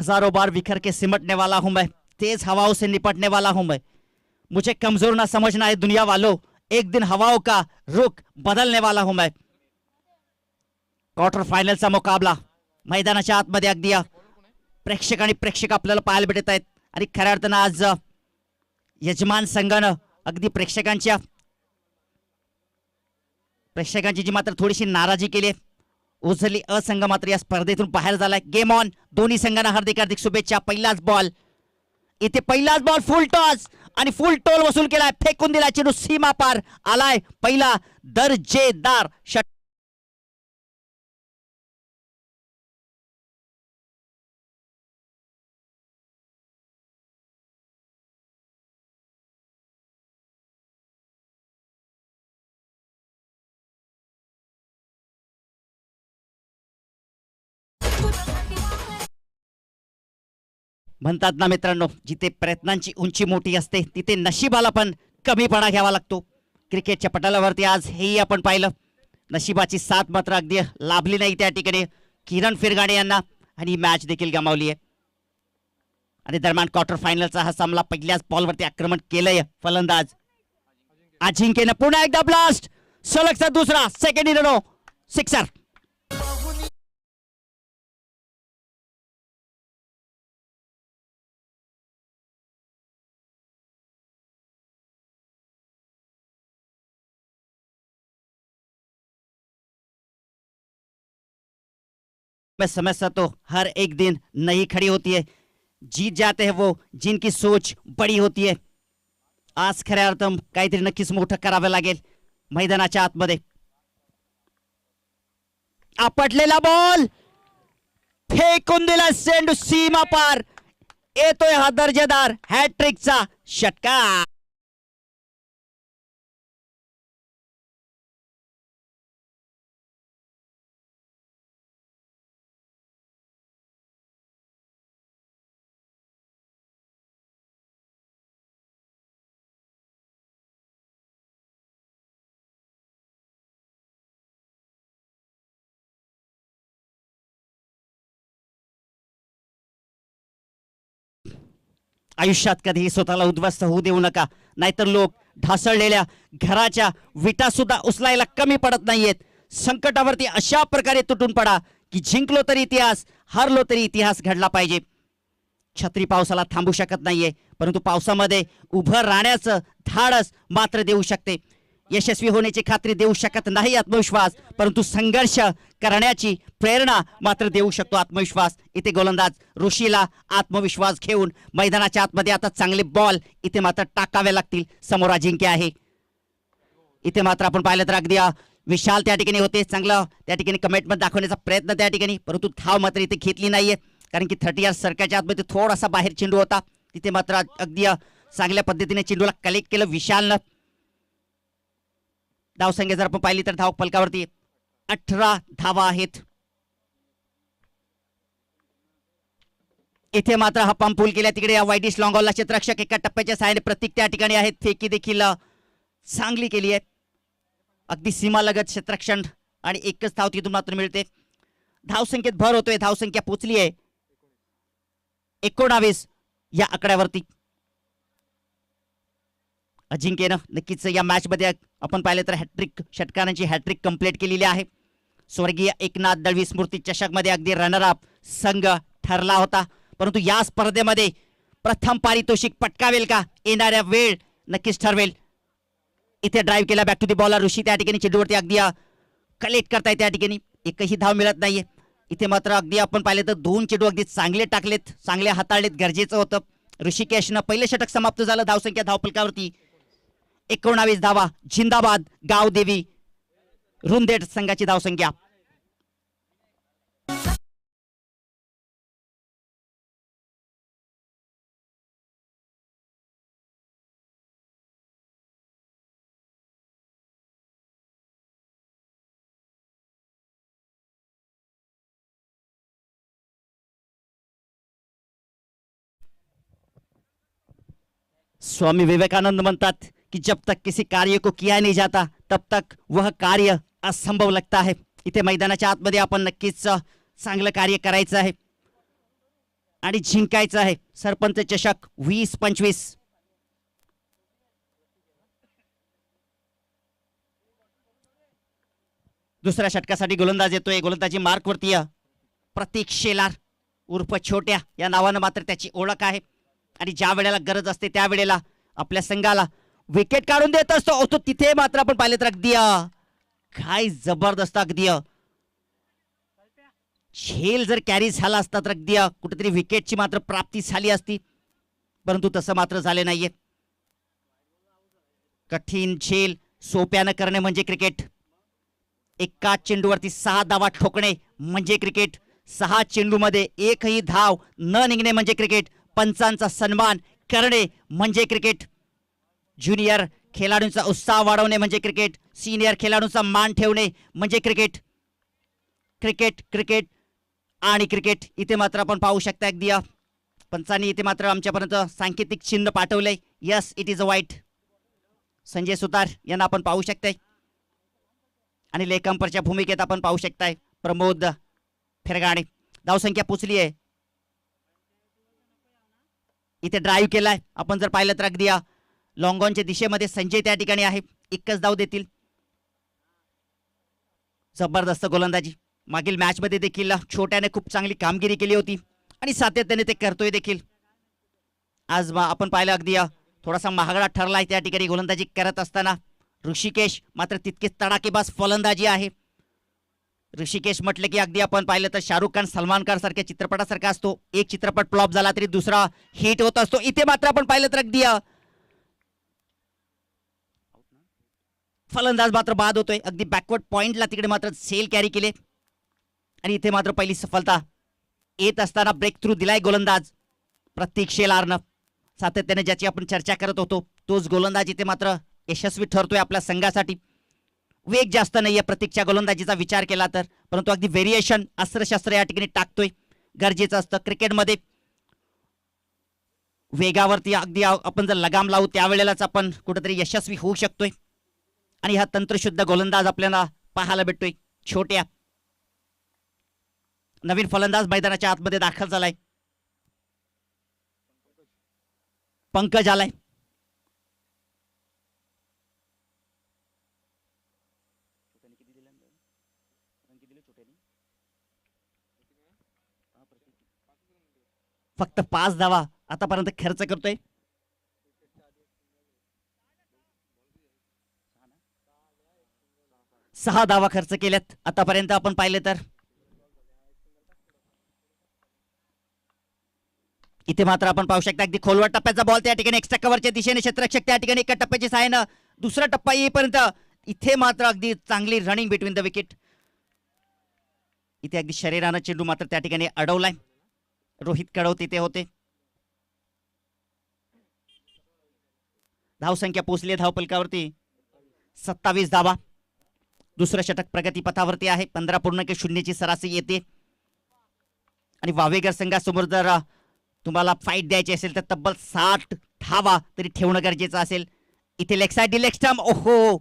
हजारों बार बिखर के सिमटने वाला हूं मैं, तेज हवाओं से निपटने वाला हूं मैं। मुझे कमजोर ना समझना है दुनिया वालों, एक दिन हवाओं का रुख बदलने वाला हूं मैं। क्वार्टर फायनलचा मुकाबला मैदानाच्या आतमध्ये अगदी प्रेक्षक आणि प्रेक्षक आपल्याला पाहायला भेटत आहेत आणि खऱ्या अर्थानं आज यजमान संघानं अगदी प्रेक्षकांची जी मात्र थोडीशी नाराजी केली आहे। उजली असंघ मात्र या स्पर्धेतून बाहेर झालाय। गेम ऑन, दोन्ही संघांना हार्दिक हार्दिक शुभेच्छा। पहिलाच बॉल, इथे पहिलाच बॉल फुल टॉस आणि फुल टोल वसूल केलाय, फेकून दिला चेंडू सीमा पार आलाय। पहिला दर्जेदार षटकार। म्हणतात ना मित्रांनो, जिथे प्रयत्नांची उंची मोठी असते तिथे नशिबाला पण कमीपणा घ्यावा लागतो। क्रिकेटच्या पटलावरती आज हेही आपण पाहिलं, नशिबाची साथ मात्र अगदी लाभली नाही त्या ठिकाणी किरण फिरगाणे यांना आणि मॅच देखील गमावली आहे। आणि दरम्यान क्वार्टर फायनलचा हा सामना पहिल्याच बॉलवरती आक्रमण केलंय फलंदाज अजिंक्यने। पुन्हा एकदा ब्लास्ट, सलगचा दुसरा, second in a row, sixer. मैं समझता तो हर एक दिन नई खड़ी होती है, जीत जाते हैं वो जिनकी सोच बड़ी होती है। आज खऱ्या अर्थम काहीतरी नक्कीच मोठं करावं लागेल मैदानाच्या आतमध्ये। आपटलेला बॉल, फेकून दिला चेंडू सीमा पार, येतोय हा दर्जेदार हॅट्रिकचा षटकार। आयुष्यात कधीही स्वतःला उद्ध्वस्त होऊ देऊ नका, नाहीतर लोक ढासळलेल्या घराच्या विटा सुद्धा उचलायला कमी पडत नाहीयेत। संकटावरती अशा प्रकारे तुटून पडा की जिंकलो तरी इतिहास, हारलो तरी इतिहास घडला पाहिजे। छत्री पावसाला थांबू शकत नाहीये, परंतु पावसामध्ये उभं राहण्याचं धाडस मात्र देऊ शकते। यशस्वी होण्याची खात्री देऊ शकत नाही आत्मविश्वास, परंतु संघर्ष करण्याची प्रेरणा मात्र देऊ शकतो आत्मविश्वास। इथे गोलंदाज ऋषीला आत्मविश्वास घेऊन मैदानाच्या आतमध्ये आता चांगले बॉल इथे मात्र टाकावे लागतील। समोर अजिंक्य आहे, इथे मात्र आपण पाहिलं तर अगदी विशाल त्या ठिकाणी होते, चांगलं त्या ठिकाणी कमेंटमध्ये दाखवण्याचा प्रयत्न त्या ठिकाणी, परंतु धाव मात्र इथे घेतली नाहीये कारण की 30 यार्ड सर्कलच्या आतमध्ये थोडासा बाहेर चेंडू होता। तिथे मात्र अगदी चांगल्या पद्धतीने चेंडूला कलेक्ट केलं विशालनं। धावसंख्या जर आपण पाहिली तर धाव फलकावरती 18 धावा आहेत। इथे मात्र हा पंप पूल केल्या तिकडे या वाईडिश लॉंग ऑलला क्षेत्ररक्षक एका टप्प्याच्या सहाय्याने प्रतीक त्या ठिकाणी आहेत। फेकी देखील चांगली केली आहे, अगदी सीमालगत क्षेत्ररक्षण आणि एकच धाव तिथून मात्र मिळते। धावसंख्येत भर होतोय, धावसंख्या पोचली आहे 19 या आकड्यावरती। अजिंक्यनं नक्कीच या मॅच मध्ये आपण पाहिलं तर हॅट्रिक षटकारांची हॅट्रिक कंप्लीट केलेली आहे। स्वर्गीय एकनाथ दळवी स्मृती चषक मध्ये अगदी रनर अप संघ ठरला होता, परंतु या स्पर्धेमध्ये प्रथम पारितोषिक पटकावेल का, येणाऱ्या वेळ नक्कीच ठरवेल। इथे ड्राइव्ह केला बॅक टू द बॉलर ऋषी, त्या ठिकाणी चेंडूवरती अगदी कलेक्ट करताय, त्या ठिकाणी एकही धाव मिळत नाहीये। इथे मात्र अगदी आपण पाहिले तर 2 चेंडू अगदी चांगले टाकलेत, चांगले हाताळलेत, गरजेचं होतं। ऋषिकेशनं पहिले षटक समाप्त झालं। धावसंख्या धावफलकावरती 19 धावा। जिंदाबाद गावदेवी रुंदेड संघाची धावसंख्या। स्वामी विवेकानंद म्हणतात कि जब तक किसी कार्य को किया नहीं जाता तब तक वह कार्य असंभव लगता है। इथे मैदानाच्या आतमध्ये आपण नक्कीच चांगलं कार्य करायचं आहे आणि जिंकायचं आहे सरपंच चषक 20-25. दुसऱ्या षटकासाठी गोलंदाज येतोय. गोलंदाजी मार्कवरती प्रतीक शेलार उर्फ छोट्या या नावानं मात्र त्याची ओळख आहे. आणि ज्या वेळेला गरज असते त्या वेळेला आपल्या संघाला विकेट काढून देत असतो. तो तिथे मात्र आपण पाहिले तर अगदी काय जबरदस्त अगदी झेल जर कॅरी झाला असता तर अगदी कुठेतरी विकेटची मात्र प्राप्ती झाली असती, परंतु तसं मात्र झाले नाहीये. कठीण झेल सोप्यानं करणे म्हणजे क्रिकेट. एका चेंडूवरती 6 धावा ठोकणे म्हणजे क्रिकेट. 6 चेंडूमध्ये एकही धाव न निघणे म्हणजे क्रिकेट. पंचांचा सन्मान करणे म्हणजे क्रिकेट. ज्युनियर खेळाडूंचा उत्साह वाढवणे म्हणजे क्रिकेट. सिनियर खेळाडूंचा मान ठेवणे म्हणजे क्रिकेट. क्रिकेट क्रिकेट आणि क्रिकेट. इथे मात्र आपण पाहू शकता अगदी पंचांनी इथे मात्र आमच्यापर्यंत सांकेतिक चिन्ह पाठवलंय. यस इट इज अ वाईट. संजय सुतार यांना आपण पाहू शकताय आणि लेकंपरच्या भूमिकेत आपण पाहू शकताय प्रमोद फेरगाणे. धावसंख्या पोचली आहे. इथे ड्राईव्ह केलाय आपण जर पाहिलं तर अगदी लॉंगॉनच्या दिशेमध्ये संजय त्या ठिकाणी आहे. एकच धाव देतील. जबरदस्त गोलंदाजी. मागील मॅच मध्ये देखील छोट्याने खूप चांगली कामगिरी केली होती आणि सातत्याने ते करतोय देखील. आज आपण पाहिलं अगदी थोडासा महागडा ठरलाय त्या ठिकाणी गोलंदाजी करत असताना. ऋषिकेश मात्र तितकेच तडाखेबाज फलंदाजी आहे. ऋषिकेश म्हटलं की अगदी आपण पाहिलं तर शाहरुख खान सलमान खान सारख्या चित्रपटासारखा असतो. एक चित्रपट फ्लॉप झाला तरी दुसरा हिट होत असतो. इथे मात्र आपण पाहिलं तर अगदी फलंदाज मात्र बाद होतोय. अगदी बॅकवर्ड पॉइंटला तिकडे मात्र सेल कॅरी केले आणि इथे मात्र पहिली सफलता येत असताना ब्रेक थ्रू दिलाय गोलंदाज प्रतीक शेलारनं. सातत्याने ज्याची आपण चर्चा करत होतो तोच गोलंदाज इथे मात्र यशस्वी ठरतोय आपल्या संघासाठी. वेग जास्त नाहीये प्रतीकच्या गोलंदाजीचा विचार केला तर, परंतु अगदी व्हेरिएशन अस्त्रशस्त्र या ठिकाणी टाकतोय. गरजेचं असतं क्रिकेटमध्ये. वेगावरती अगदी आपण जर लगाम लावू त्यावेळेलाच आपण कुठेतरी यशस्वी होऊ शकतोय. आणि हा तंत्रशुद्ध गोलंदाज आपल्याला पाहायला भेटतोय. छोट्या नवीन फलंदाज मैदानाच्या आतमध्ये दाखल झालाय. पंकज आलाय. फक्त 5 धावा आतापर्यंत खर्च करतोय. सहा धावा खर्च केल्यात आतापर्यंत आपण पाहिले तर. इथे मात्र आपण पाहू शकता अगदी खोलवर टप्प्याचा बॉल त्या ठिकाणी एक्स्ट्रा कव्हरच्या दिशेने क्षेत्ररक्षक त्या ठिकाणी एका टप्प्याची सहाय्यानं दुसरा टप्पा येईपर्यंत इथे मात्र अगदी चांगली रनिंग बिटवीन द विकेट. इथे अगदी शरीरानं चेंडू मात्र त्या ठिकाणी अडवलाय. रोहित कडवत इथे होते. धावसंख्या पोचली धावफलकावरती 27 धावा. दुसरं षटक प्रगतीपथावरती आहे. 15.0ची सरासरी येते आणि वावेगर संघासमोर जर तुम्हाला फाईट द्यायची असेल तर तब्बल 60 धावा तरी ठेवणं गरजेचं असेल. इथे लेग साइड डिलेक्ट स्टंप. ओहो,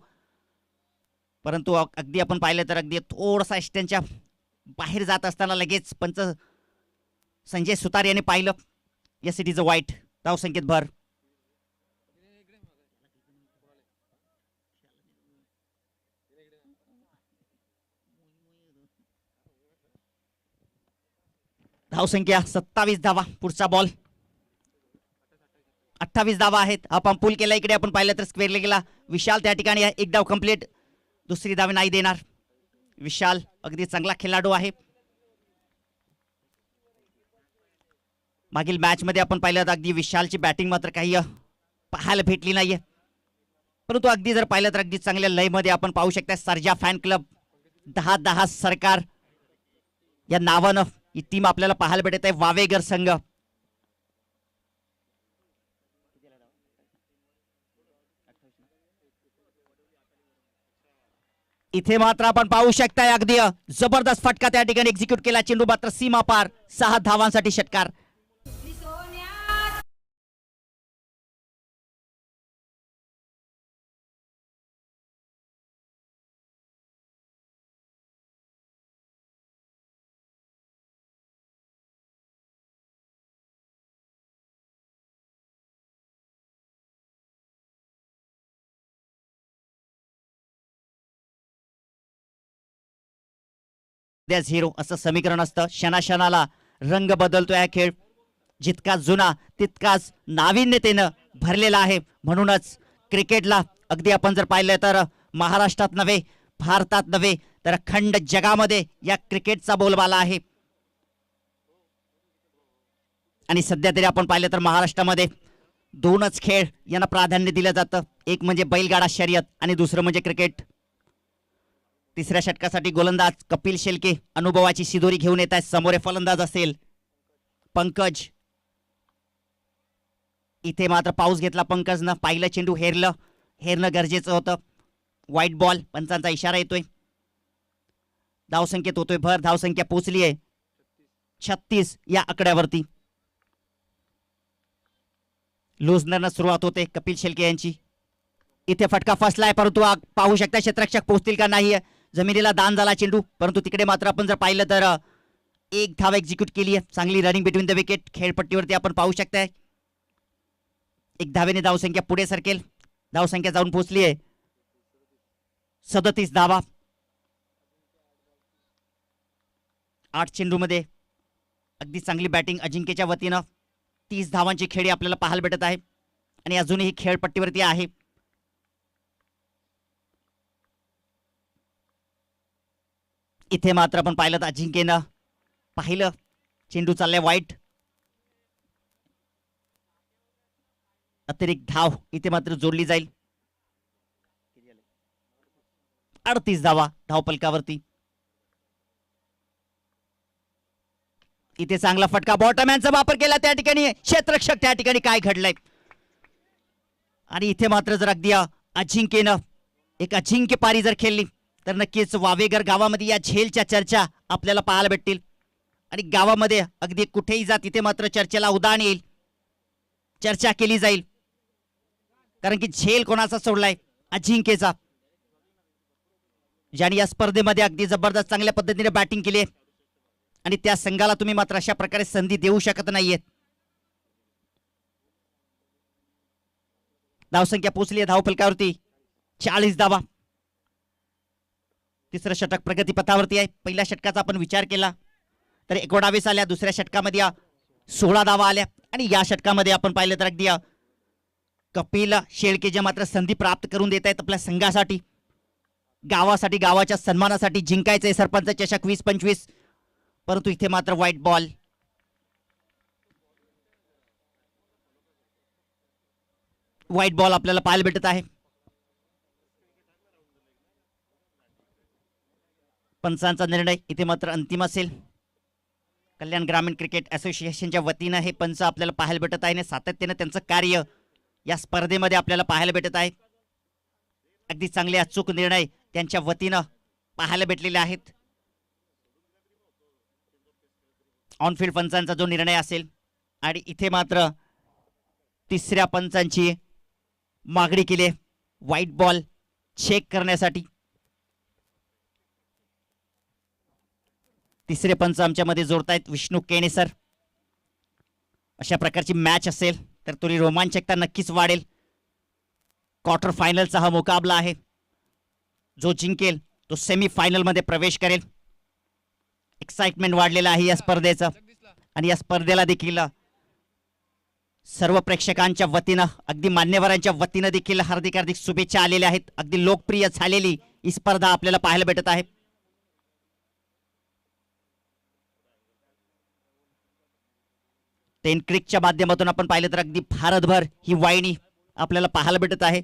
परंतु अगदी आपण पाहिलं तर अगदी थोडासा स्टंपच्या बाहेर जात असताना लगेच पंच संजय सुतार यांनी पाहिलं. यस इट इज अ वाईट. धावसंख्येत भर. धावसंख्या 27 धावा. पुढचा बॉल 28 धावा आहेत. आपण पूल केला इकडे आपण पाहिलं तर स्क्वेअरला गेला. विशाल त्या ठिकाणी एक धाव कंप्लीट. दुसरी धाव नाही देणार. विशाल अगदी चांगला खेळाडू आहे. मागील मॅच मध्ये आपण पाहिलं तर अगदी विशालची बॅटिंग मात्र काही पाहायला भेटली नाहीये, परंतु अगदी जर पाहिलं तर अगदी चांगल्या लय मध्ये आपण पाहू शकता. सर्जा फॅन क्लब 10-10 सरकार या नावानं ही टीम आपल्याला पाहायला भेटत आहे. वावेगर संघ इथे मात्र आपण पाहू शकताय अगदी जबरदस्त फटका त्या ठिकाणी एक्झिक्यूट केला. चेंडू मात्र सीमा पार. 6 धावांसाठी षटकार. द्याच हिरो असं समीकरण असतं. क्षणाक्षणाला रंग बदलतोय हा खेळ. जितका जुना तितकाच नाविन्यतेनं भरलेला आहे. म्हणूनच क्रिकेटला अगदी आपण जर पाहिलं तर महाराष्ट्रात नव्हे, भारतात नव्हे, तर अखंड जगामध्ये या क्रिकेटचा बोलबाला आहे. आणि सध्या तरी आपण पाहिलं तर महाराष्ट्रामध्ये दोनच खेळ यांना प्राधान्य दिलं जातं. एक म्हणजे बैलगाडा शर्यत आणि दुसरं म्हणजे क्रिकेट. तिसऱ्या षटकासाठी गोलंदाज कपिल शेलके अनुभवाची शिदोरी घेऊन येत आहेत. समोर फलंदाज असेल पंकज. इथे मात्र पाऊस घेतला पंकजनं. पाहिलं चेंडू हेरणं गरजेचं होतं. White ball. पंचांचा इशारा येतोय. धावसंख्येत होतोय भर. धावसंख्या पोचली आहे 36 या आकड्यावरती. लुजनरनं सुरुवात होते कपिल शेलके यांची. इथे फटका फसलाय, परंतु पाहू शकता क्षेत्ररक्षक पोहोचतील का नाही. जमिनीला दान झाला चेंडू, परंतु तिकडे मात्र आपण जर पाहिलं तर एक धाव एक्झिक्यूट केली आहे. चांगली रनिंग बिटवीन द विकेट खेळपट्टीवरती आपण पाहू शकताय. एक धावेने धावसंख्या पुढे सरकेल. धावसंख्या जाऊन पोहोचली आहे 37 धावा. 8 चेंडूमध्ये अगदी चांगली बॅटिंग अजिंक्यच्या वतीनं. 30 धावांची खेळी आपल्याला पाहायला भेटत आहे आणि अजूनही खेळपट्टीवरती आहे. इथे मात्र आपण पाहिलं तर अजिंक्यनं पाहिलं चेंडू चाललाय वाईट. अतिरिक्त धाव इथे मात्र जोडली जाईल. 38 धावा धावपलकावरती. इथे चांगला फटका बॉटमॅनचा वापर केला त्या ठिकाणी. क्षेत्ररक्षक त्या ठिकाणी काय घडलंय. आणि इथे मात्र जर अगदी अजिंक्यनं एक अजिंक्य पारी जर खेळली तर नक्कीच वावेघर गावामध्ये या झेलच्या चर्चा आपल्याला पाहायला भेटतील. आणि गावामध्ये अगदी कुठेही जा तिथे मात्र चर्चेला उधाण येईल. चर्चा केली जाईल. कारण की झेल कोणाचा सोडलाय, अजिंक्यचा, ज्याने या स्पर्धेमध्ये अगदी जबरदस्त चांगल्या पद्धतीने बॅटिंग केली आहे. आणि त्या संघाला तुम्ही मात्र अशा प्रकारे संधी देऊ शकत नाहीये. धावसंख्या पोहोचली आहे धावफलकावरती 40 धावा. तिसरं षटक प्रगतीपथावरती आहे. पहिल्या षटकाचा आपण विचार केला तर 19 आल्या. दुसऱ्या षटकामध्ये 16 धावा आल्या. आणि या षटकामध्ये आपण पाहिलं तर अगदी कपिल शेळके जे मात्र संधी प्राप्त करून देत आहेत आपल्या संघासाठी, गावासाठी, गावाच्या सन्मानासाठी. जिंकायचंय सरपंच चषक 20-25. परंतु इथे मात्र व्हाईट बॉल. व्हाईट बॉल आपल्याला पाहायला भेटत आहे. पंचांचा निर्णय इथे मात्र अंतिम असेल. कल्याण ग्रामीण क्रिकेट असोसिएशनच्या वतीनं हे पंच आपल्याला पाहायला भेटत आहे. सातत्याने त्यांचं कार्य या स्पर्धेमध्ये आपल्याला पाहायला भेटत आहे. अगदी चांगले अचूक निर्णय त्यांच्या वतीनं पाहायला भेटलेले आहेत. ऑनफिल्ड पंचांचा जो निर्णय असेल. आणि इथे मात्र तिसऱ्या पंचांची मागणी केली व्हाईट बॉल चेक करण्यासाठी. तिसरे पंच आमच्यामध्ये जोडतायत विष्णू केणे सर. अशा प्रकारची मॅच असेल तर थोडी रोमांचकता नक्कीच वाढेल. क्वार्टर फायनलचा हा मुकाबला आहे. जो जिंकेल तो सेमी फायनल मध्ये प्रवेश करेल. एक्साइटमेंट वाढलेला आहे या स्पर्धेचं. आणि या स्पर्धेला देखील सर्व प्रेक्षकांच्या वतीनं, अगदी मान्यवरांच्या वतीनं देखील हार्दिक हार्दिक शुभेच्छा आलेल्या आहेत. अगदी लोकप्रिय झालेली ही स्पर्धा आपल्याला पाहायला भेटत आहे. टेनक्रिकच्या माध्यमातून आपण पाहिलं तर अगदी भारतभर ही वाहिनी आपल्याला पाहायला भेटत आहे.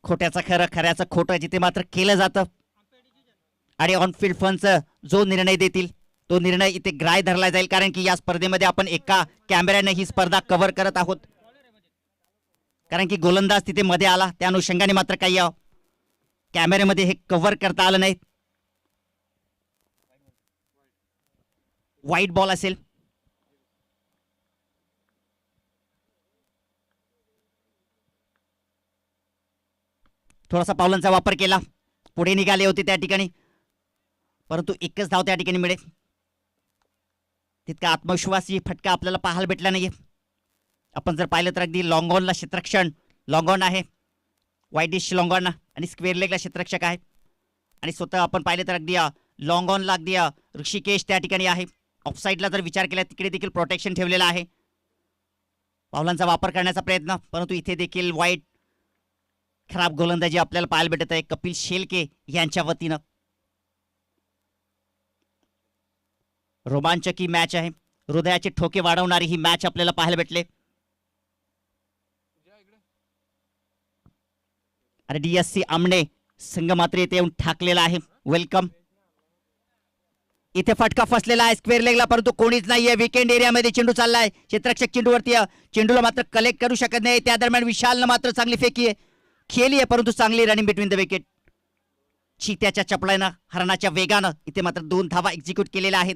खोट्याचं खरं, खऱ्याचं खोटं जिथे मात्र केलं जातं. आणि ऑनफिल्ड फंच जो निर्णय देतील तो निर्णय इथे ग्राह्य धरला जाईल. कारण की या स्पर्धेमध्ये आपण एका कॅमेऱ्याने ही स्पर्धा कव्हर करत आहोत. कारण की गोलंदाज तिथे मध्ये आला, त्या अनुषंगाने मात्र काही कॅमेऱ्यामध्ये हे कव्हर करता आलं नाही. व्हाईट बॉल असेल. थोडासा पावलांचा वापर केला, पुढे निघाले होते त्या ठिकाणी, परंतु एकच धाव त्या ठिकाणी मिळेल. तितका आत्मविश्वासी फटका आपल्याला पाहायला भेटला नाहीये. आपण जर पाहिलं तर अगदी लॉंग ऑनला क्षेत्ररक्षण लॉंग ऑन आहे, वाईडिश लॉंग ऑन आणि स्क्वेअर लेगला क्षेत्ररक्षक आहे. आणि स्वतः आपण पाहिले तर अगदी लॉंग ऑनला अगदी ऋषिकेश त्या ठिकाणी आहे. ऑफसाईडला जर विचार केला तिकडे देखील प्रोटेक्शन ठेवलेलं आहे. पावलांचा वापर करण्याचा प्रयत्न, परंतु इथे देखील वाईट खराब गोलंदाजी आपल्याला पाहायला भेटत आहे कपिल शेलके यांच्या वतीनं. रोमांचक मॅच आहे, हृदयाचे ठोके वाढवणारी ही मॅच आपल्याला पाहायला भेटले. आणि DSC आमणे संघ मात्र इथे येऊन ठाकलेला आहे. वेलकम. इथे फटका फसलेला आहे स्क्वेअर लेगला, परंतु कोणीच नाहीये. विकेंड एरियामध्ये चेंडू चाललाय. क्षेत्ररक्षक चेंडूवरती चेंडूला मात्र कलेक्ट करू शकत नाही. त्या दरम्यान विशालनं मात्र चांगली फेकी आहे, खेळली आहे, परंतु चांगली रनिंग बिटवीन द विकेट. चित्याच्या चपळानं, हरणाच्या वेगानं इथे मात्र 2 धावा एक्झिक्यूट केलेल्या आहेत.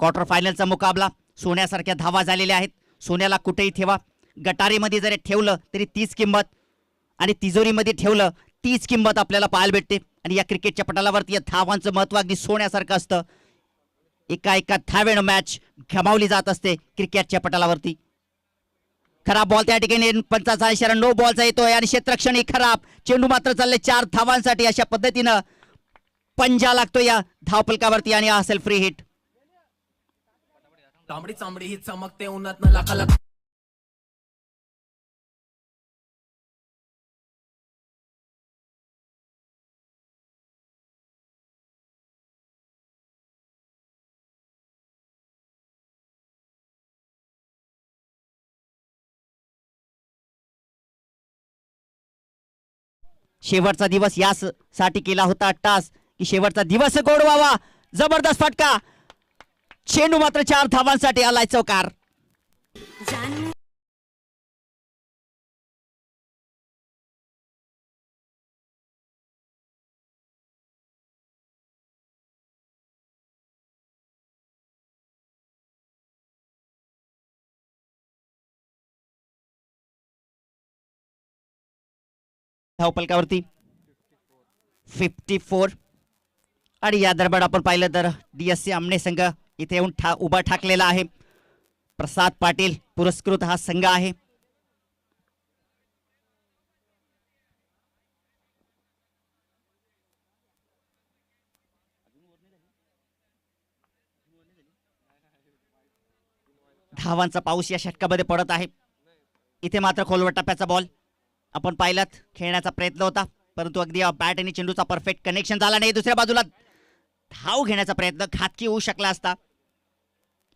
क्वार्टर फायनलचा मुकाबला, सोन्यासारख्या धावा झालेल्या आहेत. सोन्याला कुठेही ठेवा, गटारीमध्ये जरी ठेवलं तरी तीच किंमत, आणि तिजोरीमध्ये ठेवलं तीच किंमत आपल्याला पाहायला भेटते. आणि या क्रिकेटच्या पटलावरती या धावांचं महत्व अगदी सोन्यासारखं असतं. एका एका धावेनं मॅच गमावली जात असते क्रिकेटच्या पटलावरती. खराब बॉल त्या ठिकाणी, पंचाचा इशारा नो बॉलचा येतोय आणि क्षेत्ररक्षण खराब. चेंडू मात्र चालले 4 धावांसाठी. अशा पद्धतीनं पंजा लागतो या धावफलकावरती आणि हा असेल फ्री हिट. तांबडी चांबडी ही चमकते उन्हात लाखाला. शेवटचा दिवस यासाठी केला होता टास की शेवटचा दिवस गोड व्हावा. जबरदस्त फटका, चेंडू मात्र 4 धावांसाठी आलाय चौकार. धावफलकावरती 54. आणि या दरम्यान आपण पाहिलं तर DSC आमणे संघ इथे येऊन उभा ठाकलेला आहे. प्रसाद पाटील पुरस्कृत हा संघ आहे. धावांचा पाऊस या षटकामध्ये पडत आहे. इथे मात्र खोलवर टप्प्याचा बॉल आपण पाहिलात, खेळण्याचा प्रयत्न होता, परंतु अगदी बॅट आणि चेंडूचा परफेक्ट कनेक्शन झाला नाही. दुसऱ्या बाजूला धाव घेण्याचा प्रयत्न घातकी होऊ शकला असता.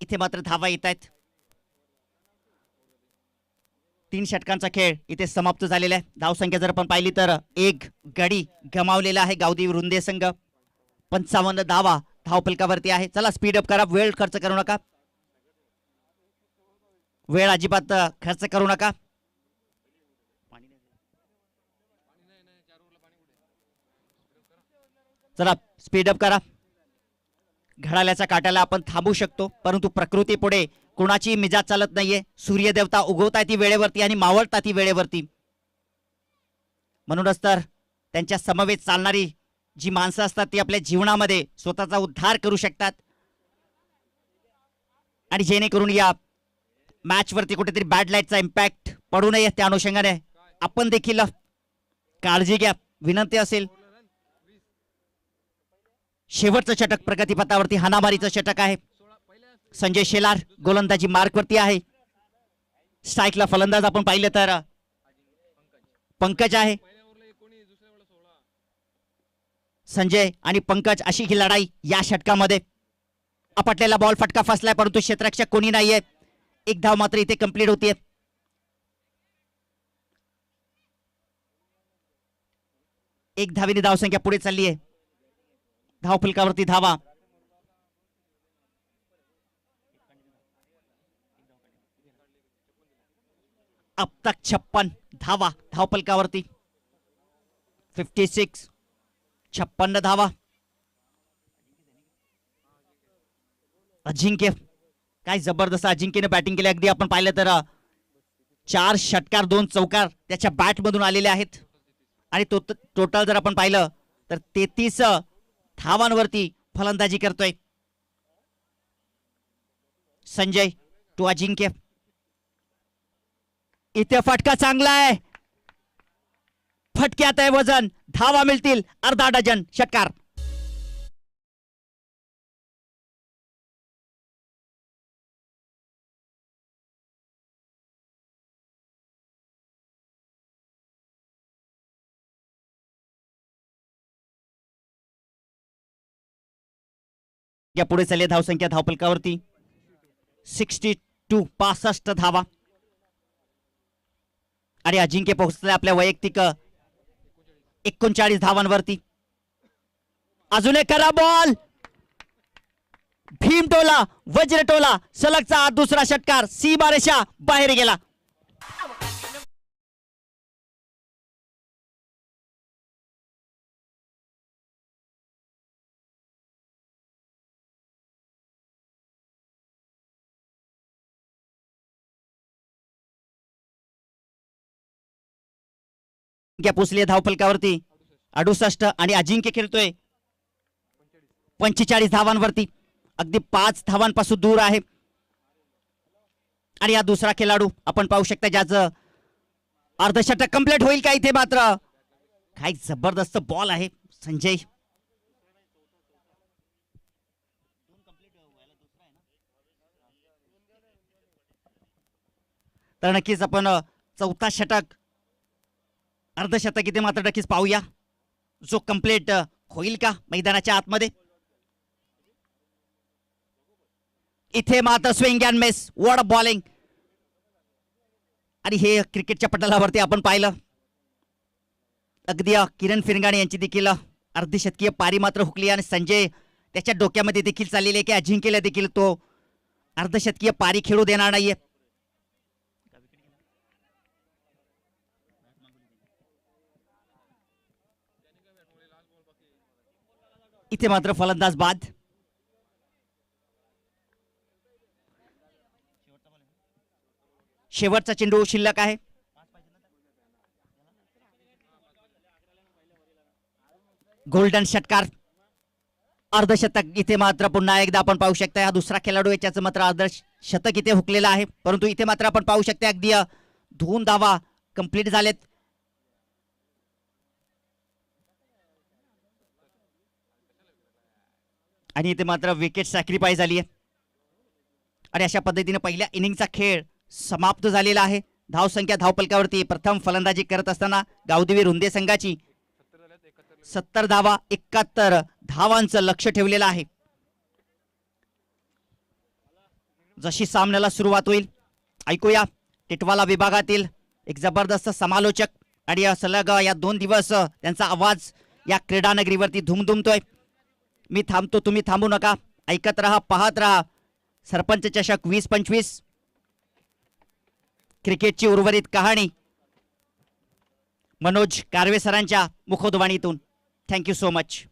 इथे मात्र धावा येत आहेत. 3 षटकांचा खेळ इथे समाप्त झालेला आहे. धावसंख्या जर आपण पाहिली तर 1 गडी गमावलेला आहे गावदेवी रुंदे संघ. 55 धावा धावफलकावरती आहे. चला स्पीड अप करा, वेळ खर्च करू नका, वेळ अजिबात खर्च करू नका. चला स्पीड अप करा. घड्याळाच्या काट्याला आपण थांबू शकतो, परंतु प्रकृती पुढे कोणाची मिजाज चालत नाहीये. सूर्यदेवता उगवताय ती वेळेवरती आणि मावळता ती वेळेवरती. म्हणूनच तर त्यांच्या समवेत चालणारी जी माणसं असतात ती आपल्या जीवनामध्ये स्वतःचा उद्धार करू शकतात. आणि जेणेकरून या मॅच वरती कुठेतरी बॅड लाईटचा इम्पॅक्ट पडू नये त्या अनुषंगाने आपण देखील काळजी घ्या, विनंती असेल. शेवटचं षटक प्रगतीपथावरती हाणामारीचं षटक आहे. संजय शेलार गोलंदाजी मार्कवरती आहे. स्ट्राईकला फलंदाज आपण पाहिलं तर पंकज आहे. संजय आणि पंकज अशी ही लढाई या षटकामध्ये. आपटलेला बॉल फटका फसलाय, परंतु क्षेत्ररक्षक कोणी नाहीये. 1 धाव मात्र इथे कंप्लीट होतीये. एक धावेने धावसंख्या पुढे चालली आहे. धावफलकावरती धावा अब तक 56 धावा धावफलकावरती. 56, 56 धावा. अजिंक्य, काय जबरदस्त अजिंक्यने बॅटिंग केली. अगदी आपण पाहिलं तर 4 षटकार 2 चौकार त्याच्या बॅट मधून आलेले आहेत. आणि टोटल जर आपण पाहिलं तर 33 धावांवरती फलंदाजी करतोय संजय टू अजिंक्य. इथे फटका चांगला आहे. फटक्यात आहे वजन. धावा मिळतील अर्धा डझन. षटकार. या पुढे चालली धावसंख्या धावपलकावरती 62. 65 धावा. आणि अजिंक्य पोहोचले आपल्या वैयक्तिक 39 धावांवरती. अजून एक करा बॉल. भीमटोला वज्रटोला सलगचा दुसरा षटकार. सीमारेषा बाहेर गेला. पुसले धावफलकावरती 68 आणि अजिंक्य खेळतोय 45 धावांवरती. अगदी 5 धावांपासून दूर आहे. आणि हा दुसरा खेळाडू आपण पाहू शकता ज्याचं अर्धशतक कंप्लीट होईल का. इथे मात्र काय जबरदस्त बॉल आहे संजय. तर नक्कीच आपण चौथा षटक अर्धशतक इथे मात्र नक्कीच पाहूया जो कंप्लीट होईल का मैदानाच्या आतमध्ये. इथे मात्र swing and miss. What a bowling. आणि हे क्रिकेटच्या पटलावरती आपण पाहिलं अगदी किरण फिरंगाणे यांची देखील अर्धशतकीय पारी मात्र हुकली. आणि संजय त्याच्या डोक्यामध्ये देखील चाललेले आहे की अजिंक्यला देखील तो अर्धशतकीय पारी खेळू देणार नाहीये. इथे मात्र फलंदाज बाद. शेवटचा चेंडू शिल्लक आहे. गोल्डन षटकार. अर्धशतक इथे मात्र पुन्हा एकदा आपण पाहू शकता. हा दुसरा खेळाडू याच्याच मात्र अर्धशतक इथे हुकलेला आहे. परंतु इथे मात्र आपण पाहू शकता अगदी 2 धावा कंप्लीट झालेत. आणि इथे मात्र विकेट सॅक्रिफाईस झाली आहे. आणि अशा पद्धतीने पहिल्या इनिंगचा खेळ समाप्त झालेला आहे. धावसंख्या धावपलकावरती प्रथम फलंदाजी करत असताना गावदेवी रुंदे संघाची 70 धावा 71 धावांचं लक्ष ठेवलेलं आहे. जशी सामन्याला सुरुवात होईल ऐकूया टिटवाला विभागातील एक जबरदस्त समालोचक. आणि सलग या 2 दिवस त्यांचा आवाज या क्रीडा नगरीवरती धुमधुमतोय. मी थांबतो तुम्ही थांबू नका. ऐकत रहा पाहत रहा सरपंच चषक 2025 क्रिकेटची उर्वरित कहाणी मनोज कारवे सरांच्या मुखोद्वाणीतून. Thank you so much.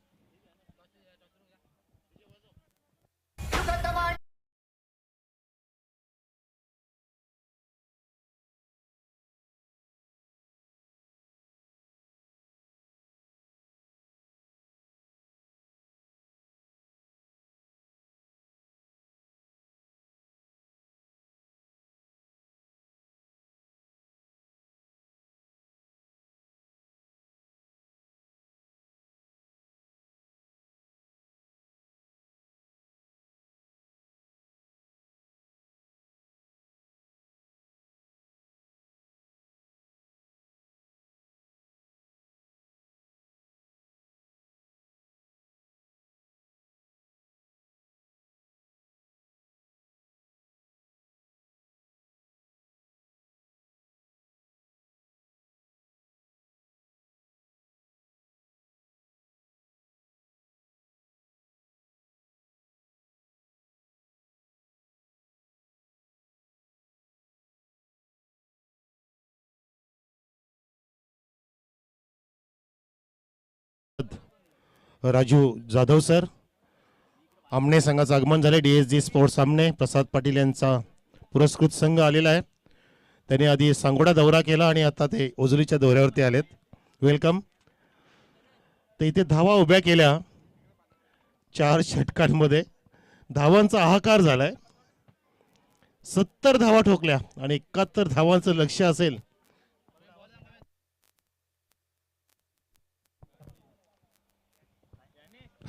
Raju Jadhav sir. आमने संघाचं आगमन झाले. DSG स्पोर्ट्स सामने प्रसाद पाटील यांचा पुरस्कृत संघ आलेला आहे. त्यांनी आधी सांगोडा दौरा केला आणि आता ते ओझुलीच्या दौऱ्यावरती आलेत. वेलकम. तर इथे धावा उभ्या केल्या 4 षटकांमध्ये. धावांचा हाहाकार झालाय. 70 धावा ठोकल्या आणि 71 धावांचं लक्ष्य असेल.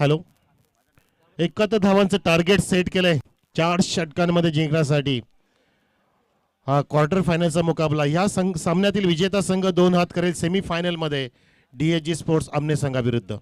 हॅलो, 71 धावांचं टार्गेट सेट केलंय 4 षटकांमध्ये जिंकण्यासाठी. हा क्वार्टर फायनलचा मुकाबला. या सामन्यातील विजेता संघ 2 हात करेल सेमीफायनल मध्ये DSG स्पोर्ट्स आमने संघाविरुद्ध.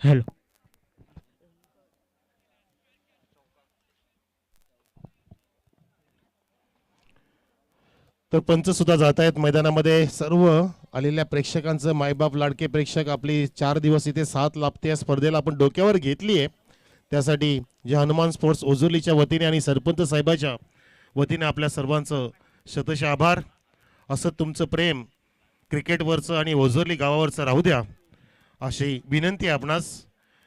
हॅलो, तर पंच सुद्धा जात आहेत मैदानामध्ये. सर्व आलेल्या प्रेक्षकांचं, मायबाप लाडके प्रेक्षक, आपली 4 दिवस इथे साथ लाभते या स्पर्धेला आपण डोक्यावर घेतली आहे. त्यासाठी जे हनुमान स्पोर्ट्स ओझुर्लीच्या वतीने आणि सरपंच साहेबाच्या वतीने आपल्या सर्वांचं शतशः आभार. असं तुमचं प्रेम क्रिकेटवरचं आणि ओझुर्ली गावावरचं राहू द्या अशी विनंती आहे आपणास.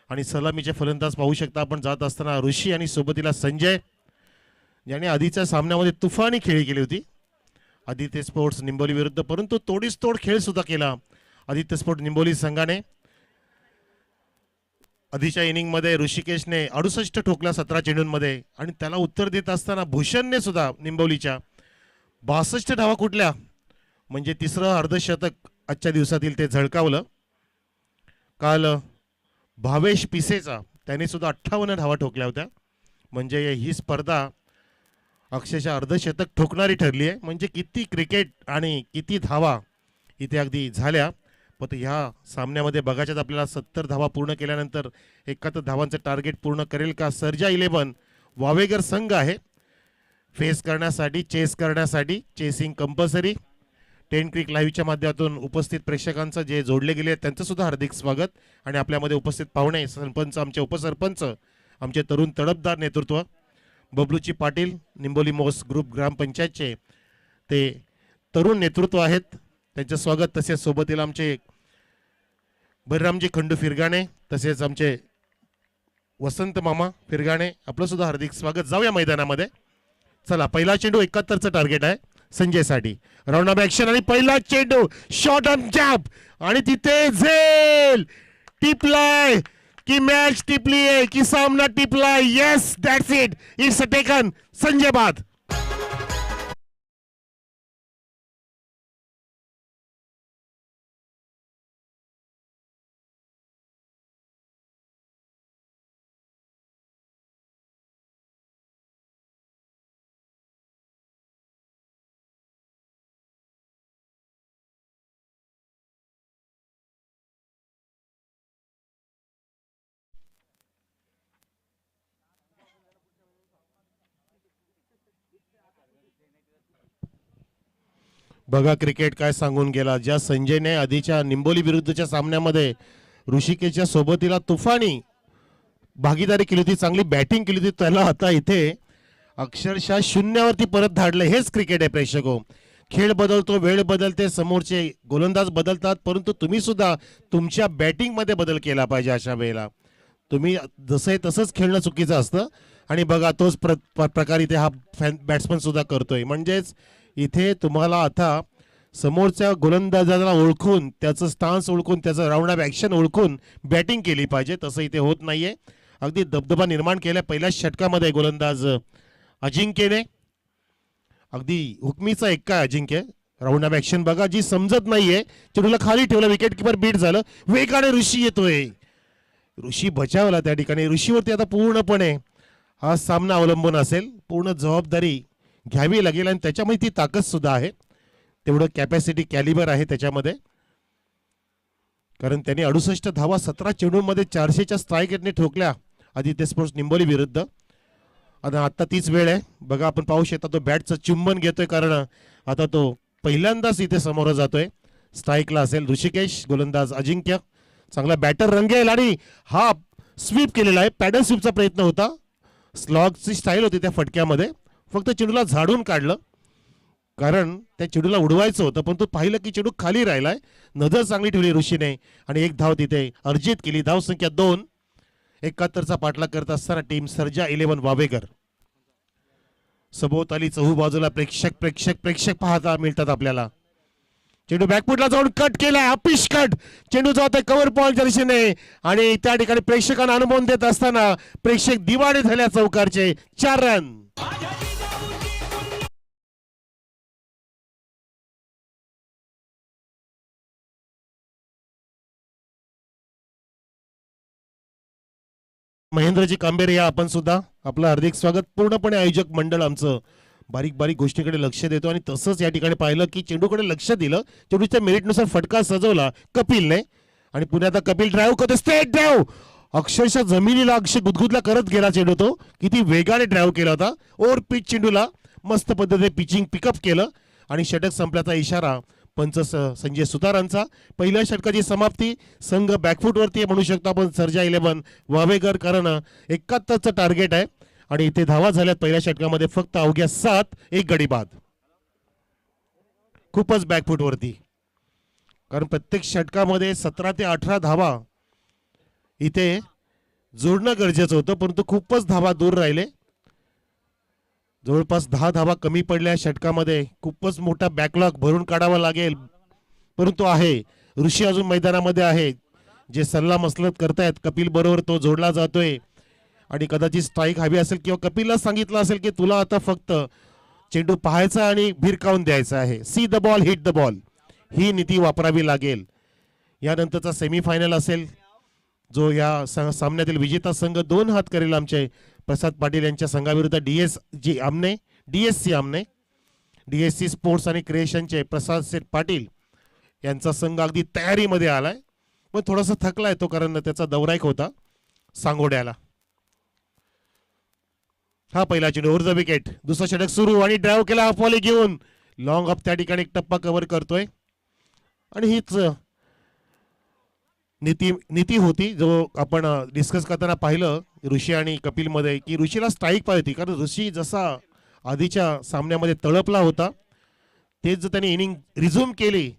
आणि सलामीचे फलंदाज पाहू शकता आपण जात असताना ऋषी आणि सोबतीला संजय, ज्याने आधीच्या सामन्यामध्ये तुफानी खेळी केली होती आदित्य स्पोर्ट्स निंबोली विरुद्ध, परंतु तोडीस तोड खेळ सुद्धा केला आदित्य स्पोर्ट्स निंबोली संघाने. आधीच्या इनिंगमध्ये ऋषिकेशने 68 ठोकला 17 चेंडूंमध्ये आणि त्याला उत्तर देत असताना भूषणने सुद्धा निंबोलीच्या 62 धावा कुठल्या, म्हणजे तिसरं अर्धशतक आजच्या दिवसातील ते झळकावलं. काल भावेश पिसेचा त्याने सुद्धा 58 धावा ठोकल्या होत्या. म्हणजे ही स्पर्धा अक्षरशः अर्धशतक ठोकणारी ठरली आहे. म्हणजे किती क्रिकेट आणि किती धावा इथे अगदी झाल्या. पण ह्या सामन्यामध्ये बघायच्यात आपल्याला 70 धावा पूर्ण केल्यानंतर 71 धावांचं टार्गेट पूर्ण करेल का सर्जा 11 वावेगर संघ आहे फेस करण्यासाठी, चेस करण्यासाठी. Chasing compulsory. 10 क्रिक लाईव्हच्या माध्यमातून उपस्थित प्रेक्षकांचं जे जोडले गेले त्यांचं सुद्धा हार्दिक स्वागत. आणि आपल्यामध्ये उपस्थित पाहुणे, सरपंच, आमचे उपसरपंच, आमचे तरुण तडफदार नेतृत्व, बबलूची पाटील निंबोली मोस ग्रुप ग्रामपंचायतचे ते तरुण नेतृत्व आहेत, त्यांचं स्वागत. तसेच सोबतीला आमचे बलरामजी खंडू फिरगाणे, तसेच आमचे वसंत मामा फिरगाणे, आपलं सुद्धा हार्दिक स्वागत. जाऊया मैदानामध्ये. चला, पहिला चेंडू 71चं टार्गेट आहे संजयसाठी. राऊंड ऑफ ऍक्शन आणि पहिला चेंडू शॉर्ट ऑन जॅप आणि तिथे झेल टिपलाय की मॅच टिपली आहे की सामना टिपलाय. Yes, that's it, it's a taken. Sanjay बाद. बघा क्रिकेट काय सांगून गेला. ज्या संजयने आधीच्या निंबोली विरुद्धच्या सामन्यामध्ये ऋषिकेशच्या सोबतीला तुफानी भागीदारी केली होती, चांगली बॅटिंग केली होती, त्याला आता इथे अक्षरशः शून्यावरती परत धाडलं. हेच क्रिकेट आहे प्रेक्षको. खेळ बदलतो, वेळ बदलते, समोरचे गोलंदाज बदलतात, परंतु तुम्ही सुद्धा तुमच्या बॅटिंगमध्ये बदल केला पाहिजे. अशा वेळेला तुम्ही जसं आहे तसंच खेळणं चुकीचं असतं. आणि बघा तोच प्रकार इथे हा बॅट्समन सुद्धा करतोय. म्हणजेच इथे तुम्हाला आता समोरच्या गोलंदाजाला ओळखून, त्याचं स्टान्स ओळखून, त्याचं राऊंड ऑफ ॲक्शन ओळखून बॅटिंग केली पाहिजे. तसं इथे होत नाहीये. अगदी दबदबा निर्माण केला पहिल्या षटकामध्ये गोलंदाज अजिंक्यने. अगदी हुकमीचा एक्का अजिंक्य. राऊंड ऑफ ॲक्शन बघा, जी समजत नाहीये, चेंडूला खाली ठेवलं, विकेट किपर बीट झालं, वेगाने ऋषी येतोय, ऋषी बचावला त्या ठिकाणी. ऋषीवरती आता पूर्णपणे हा सामना अवलंबून असेल. पूर्ण जबाबदारी घ्यावी लागेल आणि त्याच्यामध्ये ती ताकद सुद्धा आहे, तेवढं कॅपॅसिटी कॅलिबर आहे त्याच्यामध्ये. कारण त्यांनी 68 धावा 17 चेंडूंमध्ये 400च्या स्ट्राईक रेटने ठोकल्या आदित्य स्पोर्ट्स निंबोली विरुद्ध. आणि आता तीच वेळ आहे. बघा आपण पाहू शकता तो बॅटचं चुंबन घेतोय, कारण आता तो पहिल्यांदाच इथे समोर जातोय. स्ट्राईकला असेल ऋषिकेश, गोलंदाज अजिंक्य. चांगला बॅटर रंगेल आणि हा स्वीप केलेला आहे. पॅडल स्वीपचा प्रयत्न होता, स्लॉगची स्टाईल होती त्या फटक्यामध्ये, फक्त चेंडूला झाडून काढलं कारण त्या चेंडूला उडवायचं होतं, पण तो पाहिलं की चेंडू खाली राहिलाय. नजर चांगली ठेवली ऋषीने आणि एक धाव तिथे अर्जित केली. धाव संख्या 2. 71चा पाठलाग करत असताना टीम सर्जा 11 वावेकर. सभोवताली चहूबाजूला प्रेक्षक पाहता मिळतात आपल्याला. चेंडू बॅकफुटला जाऊन कट केलाय, अपिश कट. चेंडू जातोय कव्हर पॉईंटच्या दिशेने आणि त्या ठिकाणी प्रेक्षकांना अनुभव देत असताना प्रेक्षक दिवाळे झाल्या चौकारचे. 4 रन. महेंद्रजी कांबेरे या आपण सुद्धा आपलं हार्दिक स्वागत. पूर्णपणे आयोजक मंडळ आमचं बारीक बारीक गोष्टीकडे लक्ष देतो आणि तसंच या ठिकाणी पाहिलं की चेंडूकडे लक्ष दिलं. चेंडूच्या मेरिटनुसार फटका सजवला कपिलने आणि पुन्हा आता कपिल ड्राईव्ह करतो, स्ट्रेट ड्राईव्ह. अक्षरशः जमिनीला अक्षय गुदगुदला करत गेला चेंडू. तो किती वेगाने ड्राईव्ह केला होता. ओव्हर पिच चेंडूला मस्त पद्धतीने पिचिंग पिकअप केलं आणि षटक संपल्याचा इशारा पंच संजय सुतारांचा. पहिल्या षटकाची समाप्ती. संघ बॅकफुटवरती म्हणू शकतो आपण सर्जा 11 वावेकर, कारण 71चं टार्गेट आहे आणि इथे धावा झाल्यात पहिल्या षटकामध्ये फक्त अवघ्या 7. एक गडी बाद. खूपच बॅकफुटवरती, कारण प्रत्येक षटकामध्ये 17 ते 18 धावा इथे जोडणं गरजेचं होतं, परंतु खूपच धावा दूर राहिले. जवळपास 10 धावा कमी पडल्या षटकामध्ये. खूपच मोठा बॅकलॉग भरून काढावा लागेल, परंतु आहे ऋषी अजून मैदानामध्ये आहे, जे सल्ला मसलत करतायत कपिल बरोबर. तो जोडला जातोय आणि कदाचित स्ट्राईक हवी असेल किंवा कपिलला सांगितलं असेल की तुला आता फक्त चेंडू पाहायचा आणि भिरकावून द्यायचा आहे. See the ball, hit the ball, ही नीती वापरावी लागेल. यानंतरचा सेमीफायनल असेल, जो या सामन्यातील विजेता संघ 2 हात करेल आमचे प्रसाद पाटील यांच्या संघाविरुद्ध डीएससी आमने. डीएससी स्पोर्ट्स आणि क्रिएशनचे प्रसाद सेठ पाटील यांचा संघ अगदी तयारीमध्ये आलाय, पण थोडासा थकलाय तो, कारण त्याचा दौरा एक होता सांगोड्याला. हा पहिला चेंडू ओव्हर द विकेट. दुसरा षटक सुरू आणि ड्राईव्ह केला हाफ वॉली घेऊन. लॉंग ऑफ त्या ठिकाणी एक टप्पा कव्हर करतोय आणि हीच नीती होती जो आपण डिस्कस करताना पाहिलं ऋषी आणि कपिल मध्ये, की ऋषीला स्ट्राईक पाहिजे होती, कारण ऋषी जसा आधीच्या सामन्यामध्ये तळपला होता, तेच जर त्याने इनिंग रिझ्यूम केली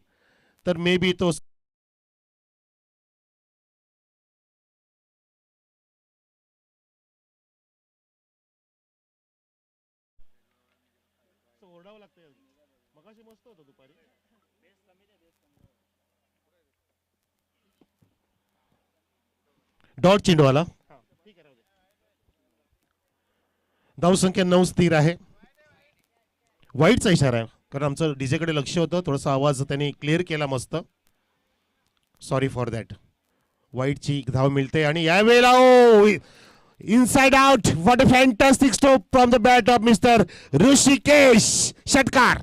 तर मे बी तो डॉट चेंडूवाला. धाव संख्या 9 स्थिर आहे. वाईटचा इशारा आहे, कारण आमचं डीजे कडे लक्ष होतं. थोडासा आवाज त्यांनी क्लिअर केला मस्त. Sorry for that. वाईटची धाव मिळते आणि यावेळेला inside out. What a fantastic stroke from the bat of mister Rishikesh. षटकार.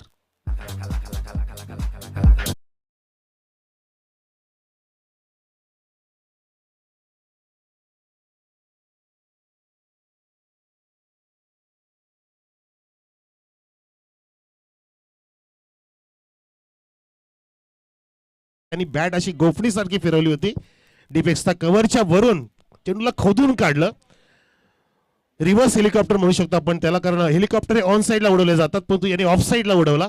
त्यांनी बॅट अशी गोफणी सारखी फिरवली होती. डिपेक्सचा कव्हरच्या वरून चेंडूला खोदून काढलं. रिव्हर्स हेलिकॉप्टर म्हणू शकतो आपण त्याला, कारण हेलिकॉप्टर हे ऑन साईडला उडवले जातात, परंतु याने ऑफ साईडला उडवला.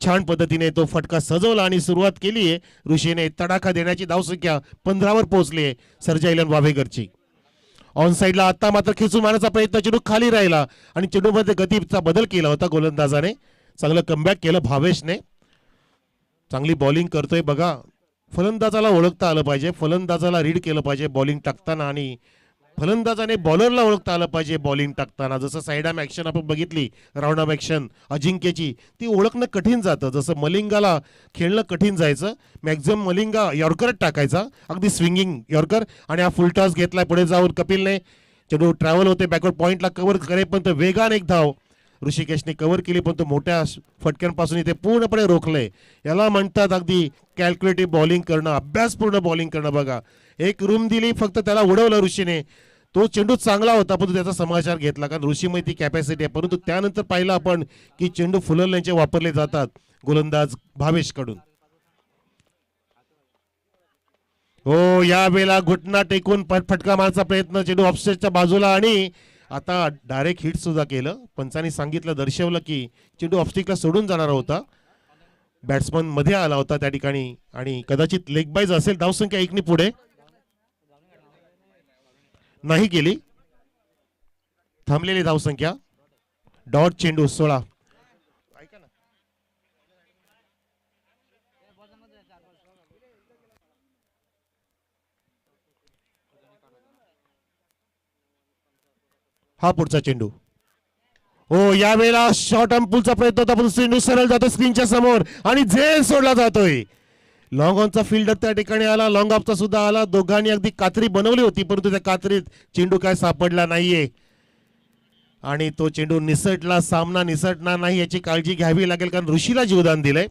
छान पद्धतीने तो फटका सजवला आणि सुरुवात केली आहे ऋषीने तडाखा देण्याची. धावसंख्या 15वर पोहोचली आहे सर्जा 11 वावेकरची. ऑन साईडला आता मात्र खेचून मारण्याचा प्रयत्न, चेंडू खाली राहिला आणि चेंडूमध्ये गतीचा बदल केला होता गोलंदाजाने. चांगलं कमबॅक केलं भावेशने. चांगली बॉलिंग करतोय बघा. फलंदाजाला ओळखता आलं पाहिजे, फलंदाजाला रीड केलं पाहिजे बॉलिंग टाकताना, आणि फलंदाजाने बॉलरला ओळखता आलं पाहिजे बॉलिंग टाकताना. जसं साईड ॲक्शन आपण बघितली, राऊंड ऑफ ॲक्शन अजिंक्यची, ती ओळखणं कठीण जातं. जसं मलिंगाला खेळणं कठीण जायचं, मॅक्झिमम मलिंगा यॉर्कर टाकायचा, अगदी स्विंगिंग यॉर्कर, आणि हा फुल टॉस घेतलाय पुढे जाऊन कपिलने. चेंडू ट्रॅव्हल होते बॅकवर्ड पॉईंटला, कव्हर करेपर्यंत वेगाने एक धाव ऋषिकेशने कव्हर केली, पण तो मोठ्या फटक्यांपासून इथे पूर्णपणे रोखले. याला म्हणतात अगदी कॅल्क्युलेटिव्ह बॉलिंग करणं, अभ्यासपूर्ण बॉलिंग करणं. बघा, एक रूम दिली, फक्त त्याला उडवलं ऋषीने. तो चेंडू चांगला होता, परंतु त्याचा समाचार घेतला, कारण ऋषीमध्ये ती कॅपॅसिटी आहे. परंतु त्यानंतर पाहिलं आपण की चेंडू फुलवण्याचे वापरले जातात गोलंदाज भावेश कडून. हो, या वेळेला घुटना टेकून फटका मारचा प्रयत्न, चेंडू ऑफसेटच्या बाजूला आणि आता डायरेक्ट हिट सुद्धा केलं. पंचांनी सांगितलं, दर्शवलं की चेंडू ऑफस्टिकला सोडून जाणार होता. बॅट्समन मध्ये आला होता त्या ठिकाणी आणि कदाचित लेग बाईज असेल. धावसंख्या 1 पुढे नाही गेली. थांबलेली धावसंख्या. डॉट चेंडू 16. हा पुढचा चेंडू. हो, या वेळेला शॉर्ट आर्म पुलचा प्रयत्न होता पण चेंडू सरळ जातो स्क्रीनच्या समोर आणि झेल सोडला जातोय. लॉंग ऑनचा फिल्डर त्या ठिकाणी आला, लॉंग ऑफचा सुद्धा आला. दोघांनी अगदी कात्री बनवली होती परंतु त्या कात्रीत चेंडू काय सापडला नाहीये आणि तो चेंडू निसटला. सामना निसटणार नाही याची काळजी घ्यावी लागेल कारण ऋषीला जीवदान दिलंय.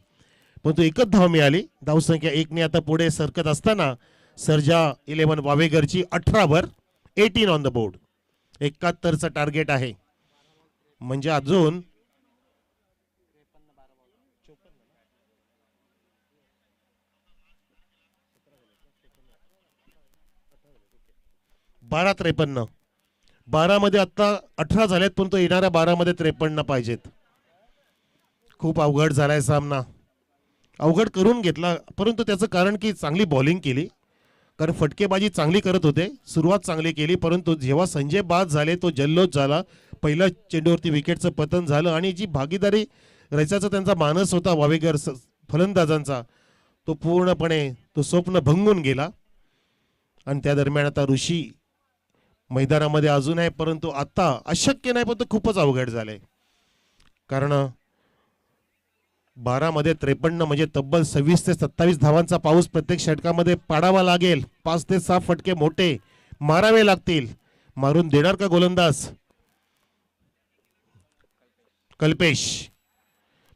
परंतु एकच धाव मिळाली. धावसंख्या 1 ने आता पुढे सरकत असताना सर्जा 11 वावेगरची 18 वर 18 ऑन द बोर्ड. 71चं टार्गेट आहे म्हणजे अजून 12-53. 12 मध्ये आता 18 झालेत पण तो येणाऱ्या 12 मध्ये 53 पाहिजेत. खूप अवघड झालाय सामना. अवघड करून घेतला परंतु त्याचं कारण की चांगली बॉलिंग केली कारण फटकेबाजी चांगली करत होते. सुरुवात चांगली केली परंतु जेव्हा संजय बाद झाले तो जल्लोष झाला. पहिल्या चेंडूवरती विकेटचं पतन झालं आणि जी भागीदारी रचायचा त्यांचा मानस होता वावेगर फलंदाजांचा तो पूर्णपणे तो स्वप्न भंगून गेला. आणि त्या दरम्यान आता ऋषी मैदानामध्ये अजून आहे परंतु आता अशक्य नाही पण तो खूपच अवघड झालंय कारण 12 मध्ये 53 म्हणजे तब्बल 26 ते 27 धावांचा पाऊस प्रत्येक षटकामध्ये पाडावा लागेल. 5 ते 6 फटके मोठे मारावे लागतील. मारून देणार का गोलंदाज? कल्पेश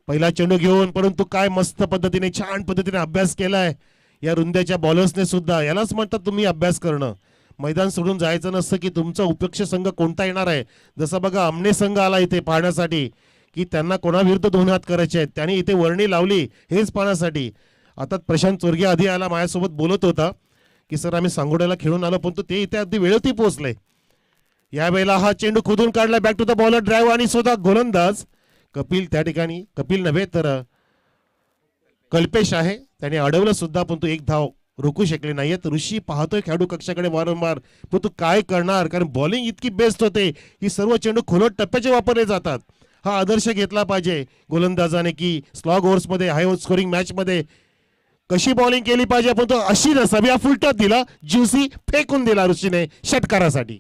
पहिला चेंडू घेऊन परंतु काय मस्त पद्धतीने छान पद्धतीने अभ्यास केलाय या रुंद्याच्या बॉलर्सने सुद्धा. यालाच म्हणतात तुम्ही अभ्यास करणं. मैदान सोडून जायचं नसतं की तुमचा उपेक्ष संघ कोणता येणार आहे. जसं बघा आमने संघ आला इथे पाहण्यासाठी की त्यांना कोणाविरुद्ध 2 हात करायचे आहेत. त्यांनी इथे वर्णी लावली हेच पाहण्यासाठी. आता प्रशांत चोरगे आधी आला माझ्यासोबत बोलत होता की सर आम्ही सांगोड्याला खेळून आलो पण ते इथे अगदी वेळेतही पोहोचले. यावेळेला हा चेंडू खोदून काढला back to the bowler drive आणि स्वतः गोलंदाज कपिल त्या ठिकाणी. कपिल नव्हे तर कल्पेश आहे. त्याने अडवलं सुद्धा पण तो एक धाव रोखू शकले नाहीयेत. ऋषी पाहतोय खेळाडू कक्षाकडे वारंवार पण तू काय करणार कारण बॉलिंग इतकी बेस्ट होते की सर्व चेंडू खोलट टप्प्याचे वापरले जातात. हा आदर्श घेतला पाहिजे गोलंदाजाने की स्लॉग ओव्हर्समध्ये हाय स्कोरिंग मॅच मध्ये कशी बॉलिंग केली पाहिजे. पण तो अशी नसावी हा फुलटॉस दिला ज्युसी फेकून दिला ऋषीने षटकारासाठी.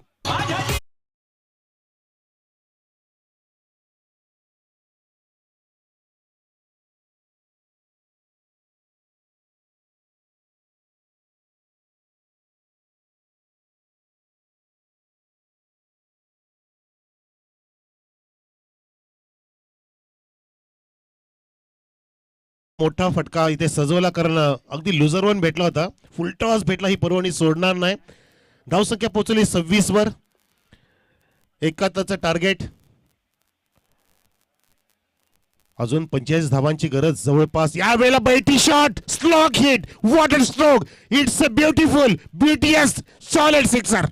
मोठा फटका इथे सजवला कारण अगदी लुझर वन भेटला होता. फुलटॉस भेटला ही पर्वणी सोडणार नाही. धावसंख्या पोहोचली 26 वर. 71चं टार्गेट. अजून 45 धावांची गरज जवळपास. या वेळेला बैठी shot slog hit water stroke. It's a beautiful ब्युटीएस सॉलिड सिक्सर.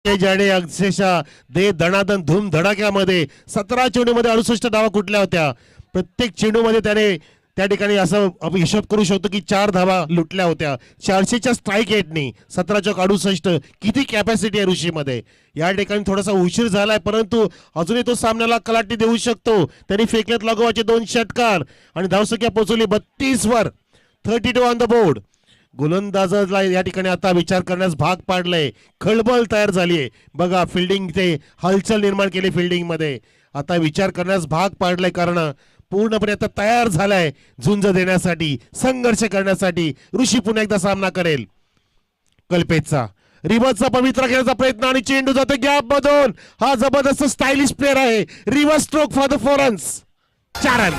जाणे अक्षरशः दे दणादन धूम धडाक्यामध्ये 17 चेंडूमध्ये 68 धावा कुठल्या होत्या. प्रत्येक चेंडूमध्ये त्याने त्या ठिकाणी असं आपण हिशोब करू शकतो की 4 धावा लुटल्या होत्या. 400च्या स्ट्राईक रेटनी 17-68 किती कॅपॅसिटी आहे ऋषीमध्ये. या ठिकाणी थोडासा उशीर झालाय परंतु अजूनही तो सामन्याला कलाटी देऊ शकतो. त्यांनी फेकलेत लागोवाचे 2 षटकार आणि धावसंख्या पोहोचवली 32 वर. 32 ऑन द बोर्ड. गोलंदाजाला या ठिकाणी आता विचार करण्यास भाग पाडलंय. खळबळ तयार झालीय बघा. फिल्डिंग ते हलचल निर्माण केली फिल्डिंग मध्ये. आता विचार करण्यास भाग पाडलाय कारण पूर्णपणे आता तयार झालाय झुंज देण्यासाठी संघर्ष करण्यासाठी. ऋषी पुन्हा एकदा सामना करेल कल्पेशचा. रिव्हर्सचा पवित्रा घेण्याचा प्रयत्न आणि चेंडू जातो गॅप मधून. हा जबरदस्त स्टायलिश प्लेअर आहे. Reverse stroke for the 4 runs. 4 run.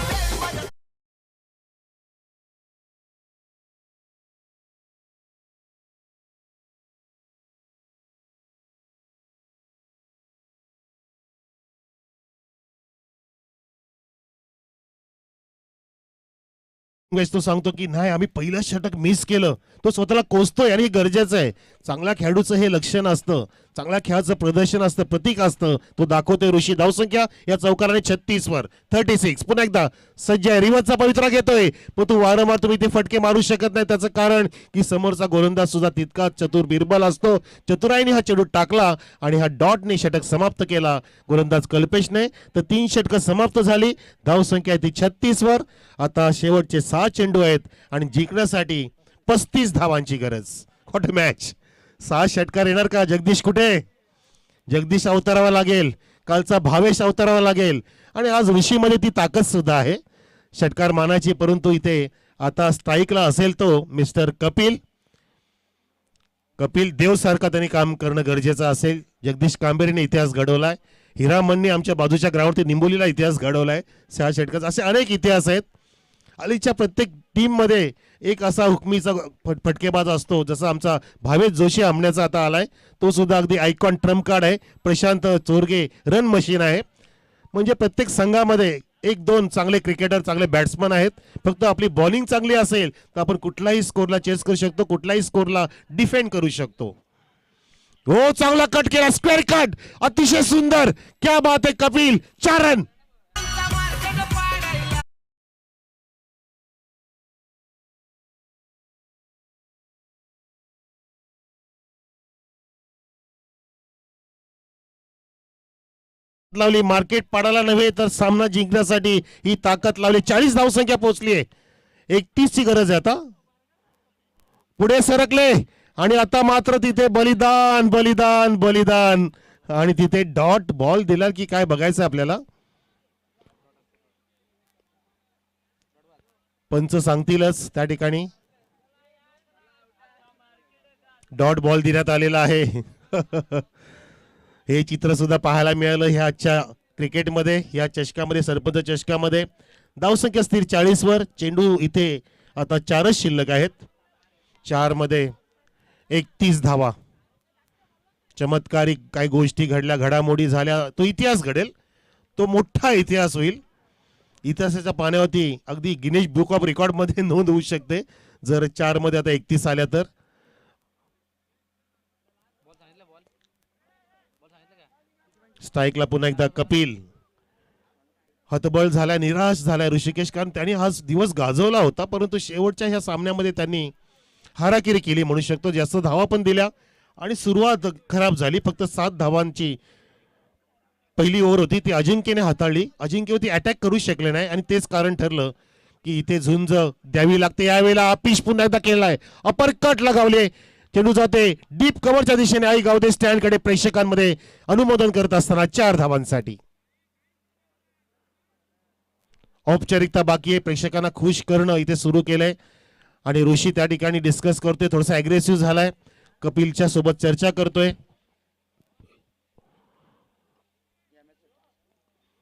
तो सांगतो की नाही आम्ही पहिलं षटक मिस केलं. तो स्वतःला कोसतोय आणि हे गरजेचं आहे. चांगल्या खेळाडूचं हे लक्षण असतं, चांगल्या खेळाचं प्रदर्शन असतं, प्रतीक असतं. तो दाखवतोय ऋषी. धावसंख्या या चौकाराने 36 वर 36. पुन्हा एकदा सज्ज आहे. रिवर्सचा पवित्रा घेतोय, पण तू वारंवार तुम्ही ते फटके मारू शकत नाही. त्याचं कारण की समोरचा गोलंदाज सुद्धा तितका चतुर बिरबल असतो. चतुराईने हा चेंडू टाकला आणि हा डॉटने षटक समाप्त केला गोलंदाज कल्पेशने. तर 3 षटकं समाप्त झाली. धावसंख्या आहे ती 36 वर. आता शेवटचे 6 चेंडू आहेत आणि जिंकण्यासाठी 35 धावांची गरज. What match. 6 षटकार येणार का? जगदीश कुठे? जगदीश अवतरावा लागेल. कालचा भावेश अवतरावा लागेल. आणि आज ऋषीमध्ये ती ताकद सुद्धा आहे षटकार मानाची. परंतु इथे आता स्ट्राईकला असेल तो मिस्टर कपिल देव सारखा त्यांनी काम करणं गरजेचं असेल. जगदीश कांबेरीने इतिहास घडवलाय. हिरामनने आमच्या बाजूच्या ग्राउंडवरती निंबोलीला इतिहास घडवलाय 6 षटकाचा. असे अनेक इतिहास आहेत. अलीच्या प्रत्येक टीम मध्ये एक असा हुकमीचा फटकेबाज असतो. जसा आमचा भावेश जोशी आमण्याचा आता आलाय. तो सुद्धा अगदी आयकॉन ट्रम्प कार्ड आहे. प्रशांत चोरगे रन मशीन आहे. म्हणजे प्रत्येक संघामध्ये 1-2 चांगले क्रिकेटर, चांगले बॅट्समन आहेत. फक्त आपली बॉलिंग चांगली असेल तर आपण कुठलाही स्कोरला चेस करू शकतो, कुठलाही स्कोरला डिफेंड करू शकतो. हो, चांगला कट केला. स्क्वेअर कट, अतिशय सुंदर. क्या बात आहे कपिल. 4 रन. लावली मार्केट पाडायला नव्हे तर सामना जिंकण्यासाठी ही ताकद लावली. 40 धावसंख्या पोहोचली आहे. 31 ची गरज आहे. आता पुढे सरकले आणि आता मात्र तिथे बलिदान बलिदान बलिदान आणि तिथे डॉट बॉल दिला की काय बघायचं आपल्याला. पंच सांगतीलच त्या ठिकाणी डॉट बॉल देण्यात आलेला आहे. हे चित्र सुद्धा पाहायला मिळालं ह्या आजच्या क्रिकेटमध्ये, या चषकामध्ये, सरपंच चषकामध्ये. धावसंख्या स्थिर 40 वर. चेंडू इथे आता 4च शिल्लक आहेत. 4 मध्ये 31 धावा. चमत्कारिक काही गोष्टी घडल्या, घडामोडी झाल्या. तो इतिहास घडेल, तो मोठा इतिहास होईल. इतिहासाच्या पाण्यावरती अगदी गिनीज बुक ऑफ रेकॉर्ड मध्ये नोंद होऊ शकते जर 4 मध्ये आता 31 आल्या तर. स्ट्राईकला पुन्हा एकदा कपिल. हतबल झाला, निराश झाला ऋषिकेश, कारण त्यांनी आज दिवस गाजवला होता. परंतु शेवटच्या ह्या सामन्यामध्ये त्यांनी हाराकिरी केली म्हणू शकतो. जास्त धावा पण दिल्या आणि सुरुवात खराब झाली. फक्त 7 धावांची पहिली ओव्हर होती, ती अजिंक्यने हाताळली. अजिंक्य अटॅक करू शकले नाही आणि तेच कारण ठरलं की इथे झुंज द्यावी लागते. यावेळेला आपिश पुन्हा एकदा केलाय. अपर कट लगावले. चेंडू जाते डीप कव्हरच्या दिशेने. आई गावदे स्टँड कडे प्रेक्षकांमध्ये अनुमोदन करत असताना 4 धावांसाठी. औपचारिकता बाकी आहे. प्रेक्षकांना खुश करणं इथे सुरू केलंय आणि ऋषी त्या ठिकाणी डिस्कस करतोय. थोडासा अग्रेसिव्ह झालाय. कपिलच्या सोबत चर्चा करतोय.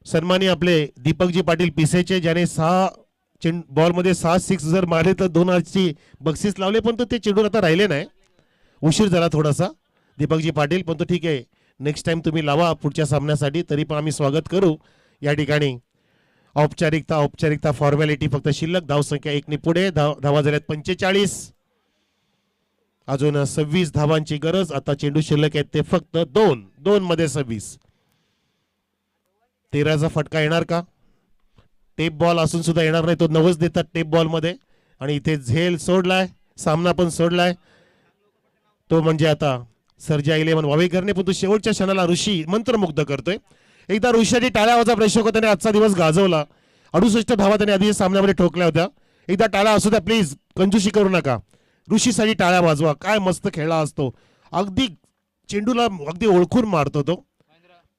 सन्मानी आपले दीपकजी पाटील पिसेचे, ज्याने 6 बॉल मध्ये 6 6 जर मारले तर 2 बक्षीस लावले. पण ते चेंडून आता राहिले नाही. उशीर झाला थोडासा दीपकजी पाटील, पण तो ठीक आहे. नेक्स्ट टाइम तुम्ही लावा पुढच्या सामन्यासाठी, तरी पण आम्ही स्वागत करू. या ठिकाणी औपचारिकता फॉर्मॅलिटी फक्त शिल्लक. धावसंख्या 1 ने पुढे. धावा झाल्यात 45. अजून 26 धावांची गरज. आता चेंडू शिल्लक आहेत ते फक्त 2 मध्ये 26. 13चा फटका येणार का? टेप बॉल असून सुद्धा येणार नाही. तो 90 देतात टेप बॉल मध्ये. आणि इथे झेल सोडलाय, सामना पण सोडलाय. तो म्हणजे आता सर्जा 11 वावेकरने. पण तो शेवटच्या क्षणाला ऋषी मंत्रमुग्ध करतोय. एकदा ऋषीसाठी टाळ्या वाजा प्रेक्षक. त्याने आजचा दिवस गाजवला. 68 धावा त्याने आधी सामन्यामध्ये ठोकल्या होत्या. एकदा टाळ्या असू द्या प्लीज, कंजूशी करू नका. ऋषीसाठी टाळ्या वाजवा. काय मस्त खेळला असतो. अगदी चेंडूला अगदी ओळखून मारतो तो.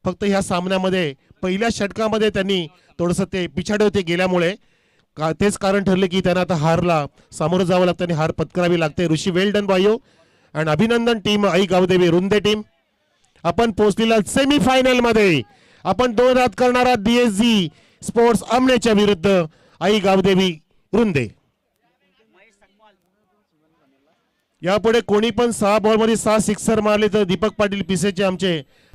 फक्त ह्या सामन्यामध्ये पहिल्या षटकामध्ये त्यांनी थोडंसं ते पिछाडे होते गेल्यामुळे तेच कारण ठरले की त्यांना आता हारला सामोरं जावं लागतं आणि हार पत्करावी लागते. ऋषी वेल डन बायो आणि अभिनंदन टीम आई गावदेवी रुंदे टीम. आपण पोहोचलेला सेमी फायनल मध्ये. आपण 2 रात करणारा DSG स्पोर्ट्स अमनेच्या विरुद्ध आई गावदेवी रुंदे. यापुढे कोणी पण 6 बॉल मध्ये 6 सिक्सर मारले तर दीपक पाटील पिसेचे आमचे